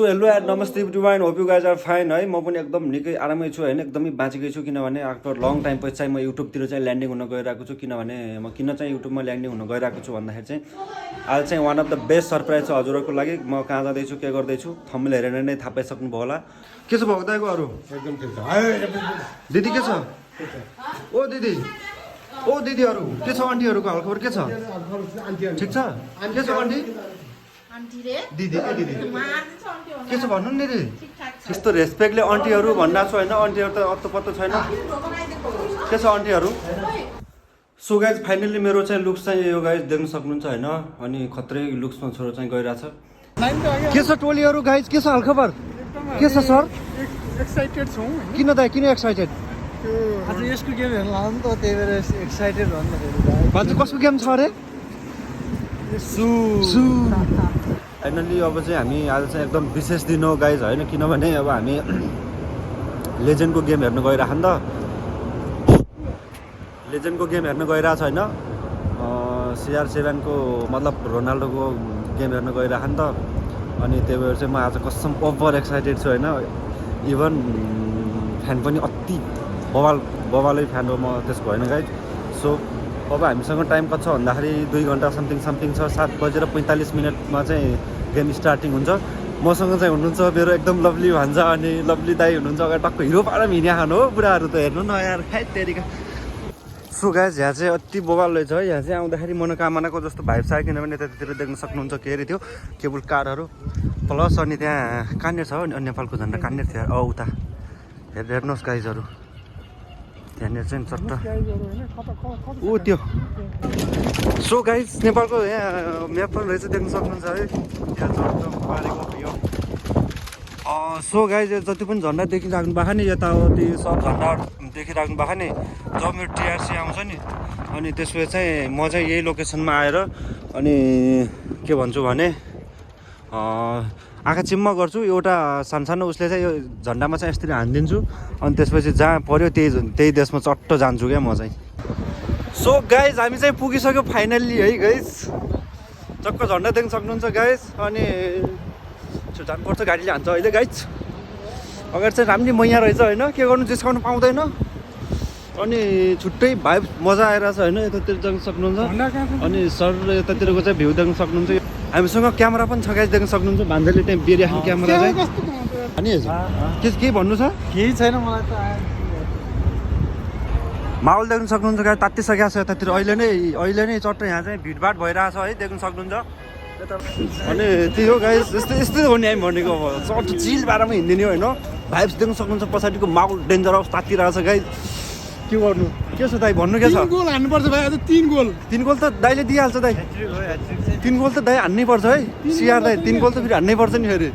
So hello and नमस्ते everyone, hope you guys are fine है। म पनि एकदम निकै आरामै छु होइन, एकदमै बाँचेकै छु। किनभने आफ्टर लङ टाइम पछि चाहिँ म युट्युबतिर चाहिँ ल्यान्डिङ हुन गइरहेको छु। किनभने म किन चाहिँ युट्युबमा ल्यान्डिङ हुन गइरहेको छु भन्दाखेरि चाहिँ आज चाहिँ one of the best surprise छ हजुरहरूको लागि। म कहाँ जाँदैछु, के गर्दैछु, थम्बनेल हेरेर नै थाहा पाइसक्नुभयो होला। के छ भक्ताको अरू एकदम ठिक छ। दिदी के छ? ओ दिदी, ओ दिदीहरू के छ? आन्टीहरूको हालखबर के छ? ठिक छ? के छ आन्टी? दिदी के दिदी के छ भन्नु नि दिदी? त्यस्तो रेस्पेक्टले आन्टीहरू भनिरहेको छु होइन, आन्टीहरू त अत्तो पत्तो छैन। के छ आन्टीहरू? सो गाइज फाइनल्ली मेरो चाहिँ लुक्स चाहिँ यो गाइज देख्न सक्नुहुन्छ होइन, अनि खत्रै लुक्समा छोरो चाहिँ गइरहेछ। के छ टोलीहरू गाइज, के छ हालखबर? के छ सर? एक्साइटेड छौँ। किन दाइ, किन एक्साइटेड? आज यसको गेम हेर्न लाग्यो नि त, त्यही भएर एक्साइटेड भन्दाखेरि। भाइ कसको गेम छ अरे? फाइनल्ली अब चाहिँ हामी आज चाहिँ एकदम विशेष दिन हो गाइज होइन, किनभने अब हामी लेजेन्डको गेम हेर्न गइरहेको नि त। लेजेन्डको गेम हेर्न गइरहेछ होइन, CR7को मतलब रोनाल्डोको गेम हेर्न गइरहेको नि त। अनि त्यही भएर चाहिँ म आज कसम ओभर एक्साइटेड छु होइन। इभन फ्यान पनि अति बवालै फ्यान हो म त्यसको होइन गाइज। सो अब हामीसँग टाइम कति छ भन्दाखेरि 2 घन्टा समथिङ छ। 7:45 चाहिँ गेम स्टार्टिङ हुन्छ। मसँग चाहिँ हुनुहुन्छ मेरो एकदम लभली भान्जा अनि लभली दाई हुनुहुन्छ। अगाडि टक्क हिरो पाएर हिँड्या खानु हो बुढाहरू त, हेर्नु न यार खाइ तेरिका। सो गाइज यहाँ चाहिँ अति बवाल रहेछ है। यहाँ चाहिँ आउँदाखेरि मनोकामनाको जस्तो भाइब्स आयो, किनभने त्यतातिर देख्न सक्नुहुन्छ के अरे त्यो केबुल कारहरू प्लस अनि त्यहाँ कहाँनिर छ नेपालको झन्डा कहाँनिर थियो उता हेर्नुहोस् गाइजहरू, त्यहाँनिर चाहिँ चट्ट ऊ त्यो। सो गाइज नेपालको यहाँ म्याप पनि रहेछ, देख्न सक्नुहुन्छ है त्यहाँ चट्ट पारेको यो। सो गाइज जति पनि झन्डा देखिराख्नु भएको नि, यताउति सब झन्डाहरू देखिराख्नु भएको नि, जब मेरो TRC आउँछ नि अनि त्यसपछि चाहिँ म चाहिँ यही लोकेसनमा आएर अनि के भन्छु भने आँखा चिम्म गर्छु, एउटा सानो उसले चाहिँ यो झन्डामा चाहिँ यसरी हानिदिन्छु अनि त्यसपछि जहाँ पऱ्यो त्यही देशमा चट्ट जान्छु क्या म चाहिँ। सो गाइज हामी चाहिँ पुगिसक्यो फाइनल्ली है गाइज, चक्क झन्डा देख्न सक्नुहुन्छ गाइज। अनि जानुपर्छ, गाडीले हान्छ अहिले गाइज। अगाडि चाहिँ राम्री मैया रहेछ होइन, के गर्नु जिस्काउनु पाउँदैन। अनि छुट्टै भाइब मजा आइरहेछ होइन, यतातिर देख्न सक्नुहुन्छ। अनि सर यतातिरको चाहिँ भ्यू देख्न सक्नुहुन्छ। हामीसँग क्यामेरा पनि छ गाइज, देख्न सक्नुहुन्छ। भान्जाले त्यहाँ बिरियानी क्यामेरा चाहिँ अनि के भन्नु छ? केही छैन मलाई त। माहौल देख्न सक्नुहुन्छ गाइज, तात्तिसकेको छ यतातिर अहिले नै चट्ट यहाँ चाहिँ भिडभाड भइरहेछ है, देख्न सक्नुहुन्छ। अनि त्यो गाइज यस्तै हो नि हामी भनेको, अब चट्ट चिल बाह्रमा हिँडिदिने होइन। भाइब्स देख्न सक्नुहुन्छ, पछाडिको माहौल डेन्जर अवस्था तातिरहेछ गाइज। के गर्नु, के छ दाइ भन्नु? के छ? 3 गोल हान्नुपर्छ भाइ, आज 3 गोल। 3 गोल त दाइले दिइहाल्छ दाइ, 3 गोल त दाइ हान्नै पर्छ है। CR दाइ 3 गोल त फेरि हान्नै पर्छ नि फेरि।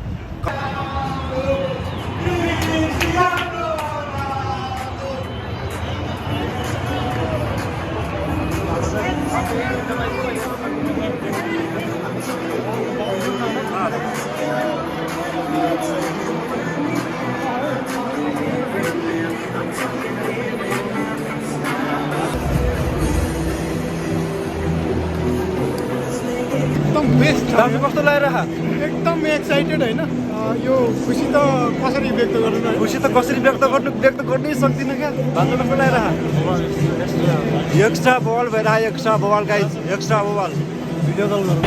एकदम बेस्ट छ। दाजु कस्तो लागिरहेको? एकदम एक्साइटेड होइन। यो खुसी त कसरी व्यक्त गर्नु? खुसी त कसरी व्यक्त गर्नै सक्दिनँ क्या। दाजु कस्तो लागिरहेको? एक्स्ट्रा बवाल भइरहेको, एक्स्ट्रा बवाल गाइज, एक्स्ट्रा बवाल। भिडियो कल गर्नु।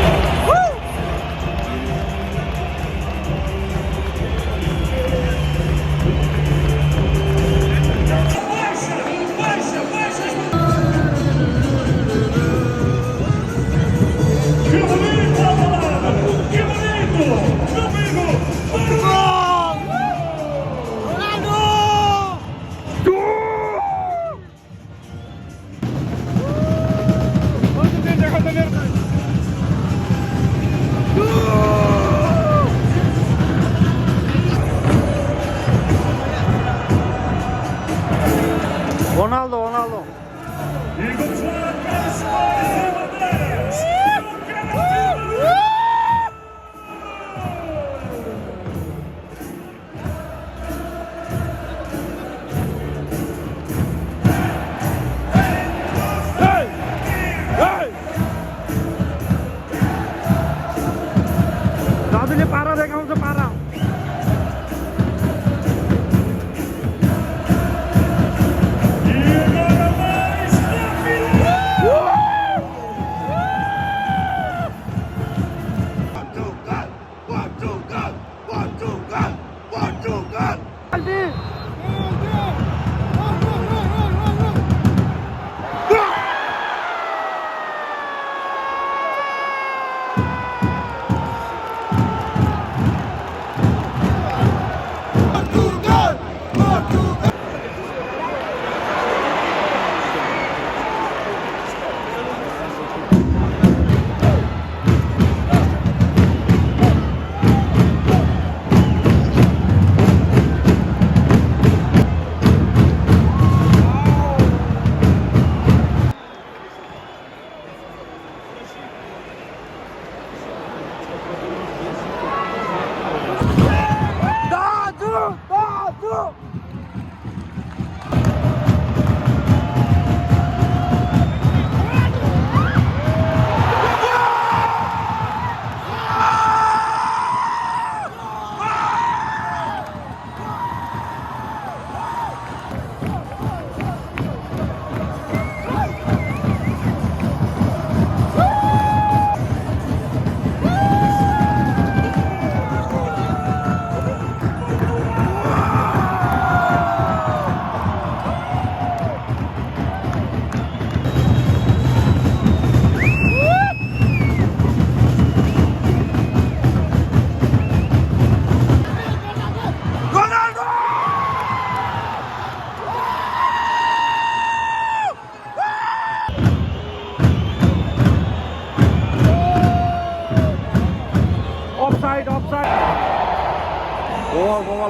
अफसाइड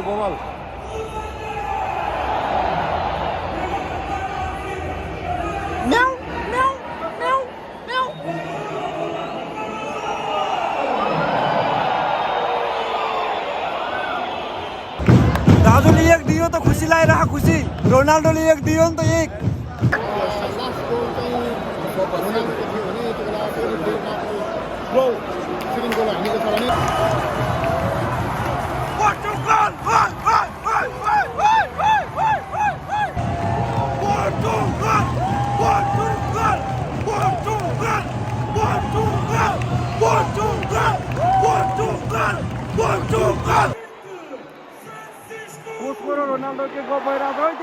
बोमल दाजुले एक दियो त खुसी लागिरह खुसी रोनाल्डोले एक दियो नि त एक Portugal, Ronaldo que gol vai dar dois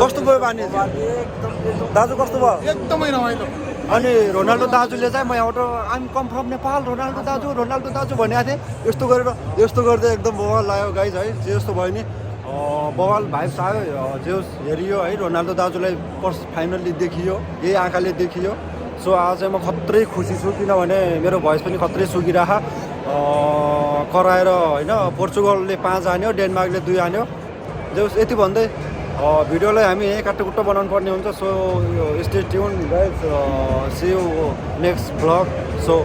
कस्तो भयो भने दाजु कस्तो भयो एकदमै रमाइलो अनि रोनाल्डो दाजुले चाहिँ म एउटा I'm come from Nepal Ronaldo दाजु भनेको थिएँ यस्तो गर्दै एकदम बवाल लाग्यो गाइज है जे जस्तो भयो नि बवाल भाइब्स आयो जे हेरियो है रोनाल्डो दाजुलाई फाइनल्ली देखियो यही आँखाले देखियो सो आज चाहिँ म खत्रै खुसी छु किनभने मेरो भोइस पनि खत्रै सुकिरह कराएर होइन पोर्चुगलले 5 हान्यो डेनमार्कले 2 हान्यो जे यति भन्दै भिडियोलाई हामी यहीँ काटकुट्टो बनाउनु पर्ने हुन्छ so stay tune guys see you next vlog so